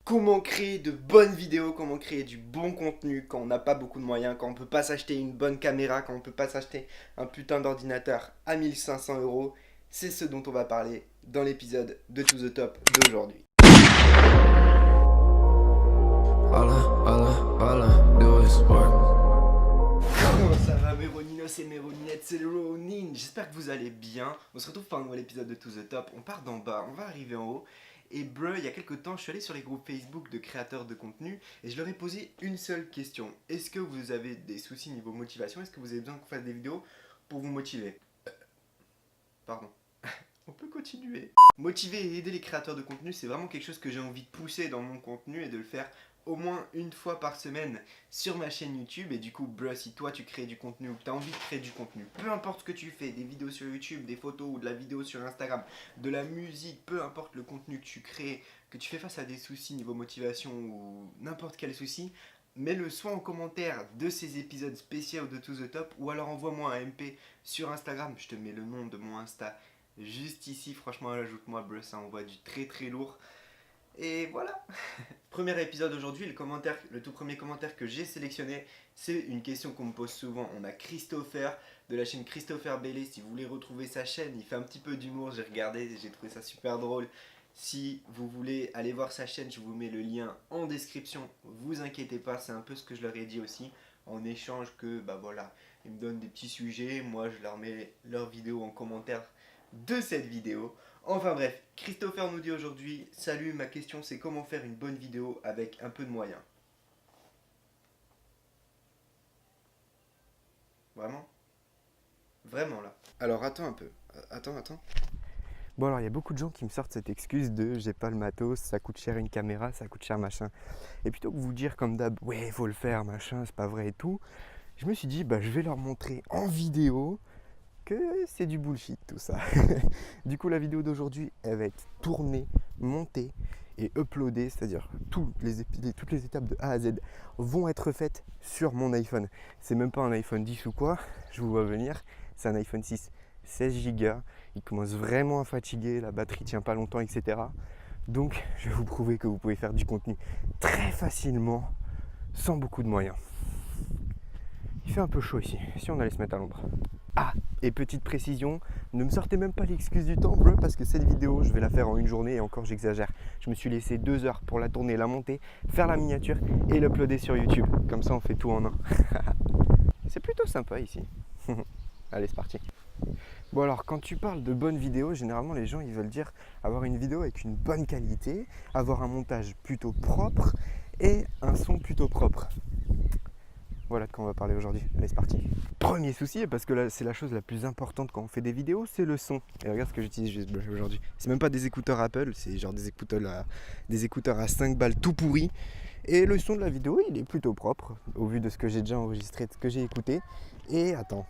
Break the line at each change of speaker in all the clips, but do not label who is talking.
Comment créer de bonnes vidéos, comment créer du bon contenu quand on n'a pas beaucoup de moyens, quand on peut pas s'acheter une bonne caméra, quand on peut pas s'acheter un putain d'ordinateur à 1500 euros. C'est ce dont on va parler dans l'épisode de To The Top d'aujourd'hui. Comment ça va mes Roninos et mes Roninettes, c'est le Ronin, j'espère que vous allez bien. On se retrouve pour un nouvel épisode de To The Top, on part d'en bas, on va arriver en haut. Et il y a quelques temps, je suis allé sur les groupes Facebook de créateurs de contenu et je leur ai posé une seule question. Est-ce que vous avez des soucis niveau motivation? Est-ce que vous avez besoin qu'on fasse des vidéos pour vous motiver? Pardon. On peut continuer. Motiver et aider les créateurs de contenu, c'est vraiment quelque chose que j'ai envie de pousser dans mon contenu et de le faire au moins une fois par semaine sur ma chaîne YouTube. Et du coup, si toi tu crées du contenu ou que tu as envie de créer du contenu, peu importe ce que tu fais, des vidéos sur YouTube, des photos ou de la vidéo sur Instagram, de la musique, peu importe le contenu que tu crées, que tu fais face à des soucis niveau motivation ou n'importe quel souci, mets-le soit en commentaire de ces épisodes spéciaux de To The Top ou alors envoie-moi un MP sur Instagram. Je te mets le nom de mon Insta juste ici, franchement ajoute-moi bro, ça envoie du très très lourd. Et voilà. Premier épisode aujourd'hui, le tout premier commentaire que j'ai sélectionné, c'est une question qu'on me pose souvent. On a Christopher de la chaîne Christopher Bailey. Si vous voulez retrouver sa chaîne, il fait un petit peu d'humour, j'ai regardé, j'ai trouvé ça super drôle. Si vous voulez aller voir sa chaîne, je vous mets le lien en description. Vous inquiétez pas, c'est un peu ce que je leur ai dit aussi. En échange que, bah voilà, ils me donnent des petits sujets, moi je leur mets leurs vidéos en commentaire de cette vidéo. Enfin bref, Christopher nous dit aujourd'hui: salut, ma question c'est comment faire une bonne vidéo avec un peu de moyens. Vraiment? Vraiment là. Alors attends un peu. Attends. Bon alors il y a beaucoup de gens qui me sortent cette excuse de j'ai pas le matos, ça coûte cher une caméra, ça coûte cher machin. Et plutôt que vous dire comme d'hab, ouais faut le faire machin, c'est pas vrai et tout, je me suis dit bah je vais leur montrer en vidéo que c'est du bullshit tout ça. Du coup la vidéo d'aujourd'hui elle va être tournée, montée et uploadée, c'est-à-dire toutes les étapes de A à Z vont être faites sur mon iPhone. C'est même pas un iPhone 10 ou quoi, je vous vois venir, c'est un iPhone 6 16 Go, il commence vraiment à fatiguer, la batterie tient pas longtemps, etc. Donc je vais vous prouver que vous pouvez faire du contenu très facilement, sans beaucoup de moyens. Il fait un peu chaud ici, si on allait se mettre à l'ombre. Ah, et petite précision, ne me sortez même pas l'excuse du temps, bro, parce que cette vidéo, je vais la faire en une journée et encore j'exagère. Je me suis laissé 2 heures pour la tourner, la monter, faire la miniature et l'uploader sur YouTube. Comme ça, on fait tout en un. C'est plutôt sympa ici. Allez, c'est parti. Bon alors, quand tu parles de bonnes vidéos, généralement les gens ils veulent dire avoir une vidéo avec une bonne qualité, avoir un montage plutôt propre et un son plutôt propre. Voilà de quoi on va parler aujourd'hui. Allez, c'est parti. Premier souci, parce que là, c'est la chose la plus importante quand on fait des vidéos, c'est le son. Et regarde ce que j'utilise aujourd'hui. C'est même pas des écouteurs Apple, c'est genre des écouteurs à 5 balles tout pourris. Et le son de la vidéo, il est plutôt propre, au vu de ce que j'ai déjà enregistré, de ce que j'ai écouté. Et attends,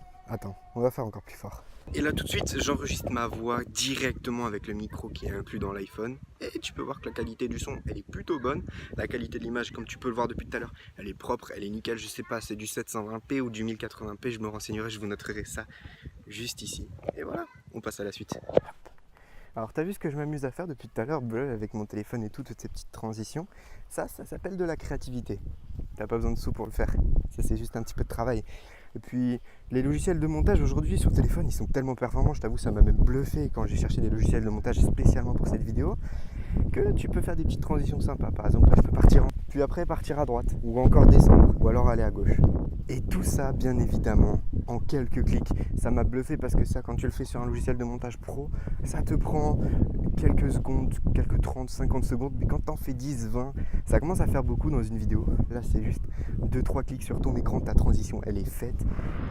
on va faire encore plus fort. Et là tout de suite, j'enregistre ma voix directement avec le micro qui est inclus dans l'iPhone. Et tu peux voir que la qualité du son, elle est plutôt bonne. La qualité de l'image, comme tu peux le voir depuis tout à l'heure, elle est propre, elle est nickel. Je sais pas, c'est du 720p ou du 1080p, je me renseignerai, je vous noterai ça juste ici. Et voilà, on passe à la suite. Alors t'as vu ce que je m'amuse à faire depuis tout à l'heure, avec mon téléphone et toutes ces petites transitions. Ça s'appelle de la créativité. T'as pas besoin de sous pour le faire. Ça c'est juste un petit peu de travail. Et puis les logiciels de montage aujourd'hui sur téléphone, ils sont tellement performants, je t'avoue ça m'a même bluffé quand j'ai cherché des logiciels de montage spécialement pour cette vidéo, que tu peux faire des petites transitions sympas. Par exemple, là, je peux partir puis après partir à droite, ou encore descendre, ou alors aller à gauche. Et tout ça, bien évidemment, en quelques clics. Ça m'a bluffé parce que ça, quand tu le fais sur un logiciel de montage pro, ça te prend quelques secondes, quelques 30, 50 secondes. Mais quand t'en fais 10, 20, ça commence à faire beaucoup dans une vidéo. Là, c'est juste 2-3 clics sur ton écran, ta transition, elle est faite.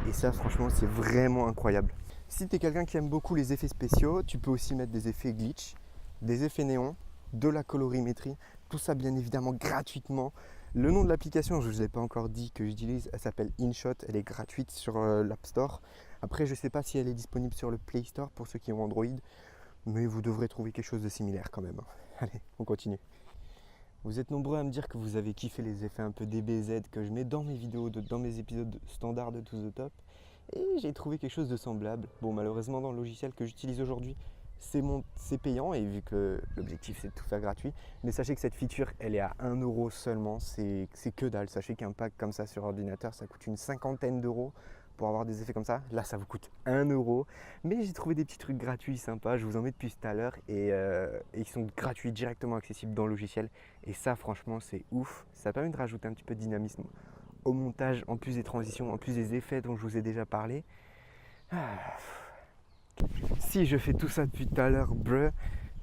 Et ça, franchement, c'est vraiment incroyable. Si tu es quelqu'un qui aime beaucoup les effets spéciaux, tu peux aussi mettre des effets glitch, des effets néons, de la colorimétrie, tout ça bien évidemment gratuitement. Le nom de l'application, je ne vous ai pas encore dit que j'utilise, elle s'appelle InShot, elle est gratuite sur l'App Store. Après, je ne sais pas si elle est disponible sur le Play Store pour ceux qui ont Android, mais vous devrez trouver quelque chose de similaire quand même. Allez, on continue. Vous êtes nombreux à me dire que vous avez kiffé les effets un peu DBZ que je mets dans mes vidéos, dans mes épisodes standards de To The Top. Et j'ai trouvé quelque chose de semblable. Bon, malheureusement, dans le logiciel que j'utilise aujourd'hui, c'est payant et vu que l'objectif c'est de tout faire gratuit. Mais sachez que cette feature elle est à 1 euro seulement, c'est que dalle. Sachez qu'un pack comme ça sur ordinateur ça coûte une cinquantaine d'euros pour avoir des effets comme ça. Là ça vous coûte 1 euro. Mais j'ai trouvé des petits trucs gratuits sympas, je vous en mets depuis tout à l'heure et ils sont gratuits, directement accessibles dans le logiciel. Et ça franchement c'est ouf, ça permet de rajouter un petit peu de dynamisme au montage, en plus des transitions, en plus des effets dont je vous ai déjà parlé. Si je fais tout ça depuis tout à l'heure,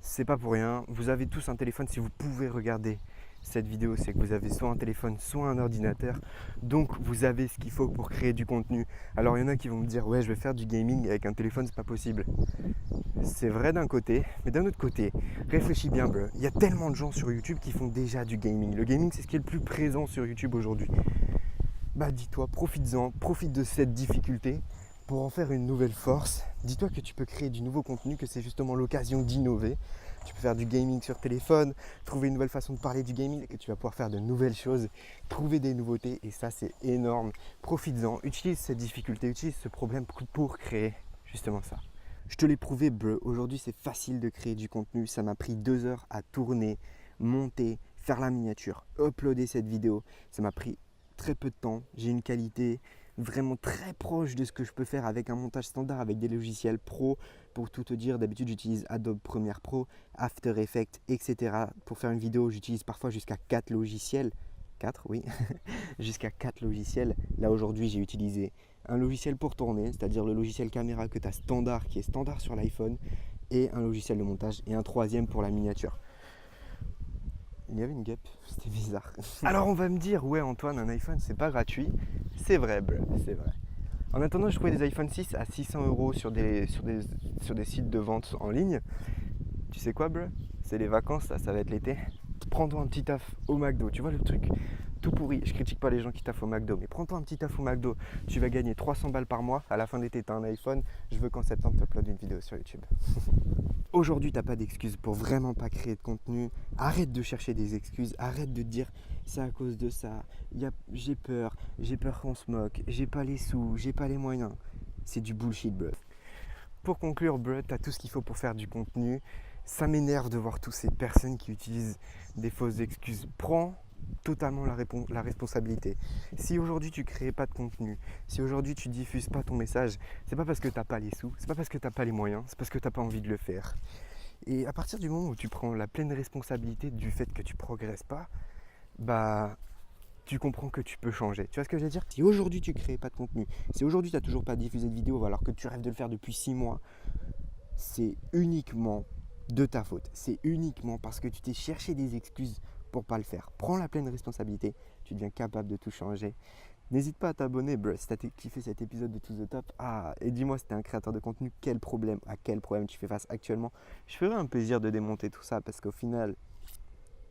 c'est pas pour rien. Vous avez tous un téléphone, si vous pouvez regarder cette vidéo, c'est que vous avez soit un téléphone, soit un ordinateur. Donc vous avez ce qu'il faut pour créer du contenu. Alors il y en a qui vont me dire, ouais je vais faire du gaming avec un téléphone, c'est pas possible. C'est vrai d'un côté, mais d'un autre côté, réfléchis bien il y a tellement de gens sur YouTube qui font déjà du gaming. Le gaming c'est ce qui est le plus présent sur YouTube aujourd'hui. Bah dis-toi, profites-en, profite de cette difficulté pour en faire une nouvelle force. Dis-toi que tu peux créer du nouveau contenu, que c'est justement l'occasion d'innover. Tu peux faire du gaming sur téléphone, trouver une nouvelle façon de parler du gaming, et que tu vas pouvoir faire de nouvelles choses, trouver des nouveautés et ça c'est énorme. Profites-en, utilise cette difficulté, utilise ce problème pour créer justement ça. Je te l'ai prouvé, aujourd'hui c'est facile de créer du contenu. Ça m'a pris 2 heures à tourner, monter, faire la miniature, uploader cette vidéo. Ça m'a pris très peu de temps, j'ai une qualité vraiment très proche de ce que je peux faire avec un montage standard, avec des logiciels pro. Pour tout te dire, d'habitude j'utilise Adobe Premiere Pro, After Effects, etc. Pour faire une vidéo, j'utilise parfois jusqu'à 4 logiciels. 4, oui, jusqu'à 4 logiciels. Là aujourd'hui, j'ai utilisé un logiciel pour tourner, c'est-à-dire le logiciel caméra que tu as standard, qui est standard sur l'iPhone, et un logiciel de montage, et un troisième pour la miniature. Il y avait une guêpe, c'était bizarre. Alors on va me dire, ouais Antoine, un iPhone c'est pas gratuit. C'est vrai, c'est vrai. En attendant, je trouvais des iPhone 6 à 600 € sur des sites de vente en ligne. Tu sais quoi, c'est les vacances, ça va être l'été. Prends-toi un petit taf au McDo, tu vois le truc tout pourri. Je critique pas les gens qui taffent au McDo, mais prends-toi un petit taf au McDo. Tu vas gagner 300 balles par mois. À la fin de l'été, tu as un iPhone. Je veux qu'en septembre, tu uploades une vidéo sur YouTube. Aujourd'hui, tu n'as pas d'excuses pour vraiment pas créer de contenu. Arrête de chercher des excuses. Arrête de te dire c'est à cause de ça. J'ai peur qu'on se moque. J'ai pas les sous, j'ai pas les moyens. C'est du bullshit, Pour conclure, tu as tout ce qu'il faut pour faire du contenu. Ça m'énerve de voir toutes ces personnes qui utilisent des fausses excuses. Prends totalement la responsabilité. Si aujourd'hui tu crées pas de contenu, si aujourd'hui tu diffuses pas ton message, c'est pas parce que t'as pas les sous, c'est pas parce que t'as pas les moyens, c'est parce que t'as pas envie de le faire. Et à partir du moment où tu prends la pleine responsabilité du fait que tu progresses pas, tu comprends que tu peux changer. Tu vois ce que je veux dire? Si aujourd'hui tu crées pas de contenu, si aujourd'hui tu n'as toujours pas diffusé de vidéo alors que tu rêves de le faire depuis 6 mois, c'est uniquement de ta faute. C'est uniquement parce que tu t'es cherché des excuses pour pas le faire. Prends la pleine responsabilité, tu deviens capable de tout changer. N'hésite pas à t'abonner, si t'as kiffé cet épisode de To The Top. Et dis-moi si t'es un créateur de contenu, à quel problème tu fais face actuellement. Je ferai un plaisir de démonter tout ça parce qu'au final,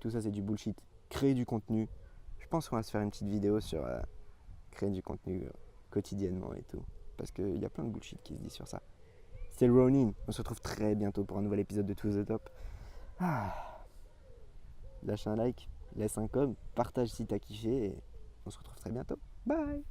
tout ça c'est du bullshit. Créer du contenu, je pense qu'on va se faire une petite vidéo sur créer du contenu quotidiennement et tout. Parce qu'il y a plein de bullshit qui se dit sur ça. C'est le Ronin, on se retrouve très bientôt pour un nouvel épisode de To The Top. Lâche un like, laisse un com, partage si t'as kiffé et on se retrouve très bientôt. Bye!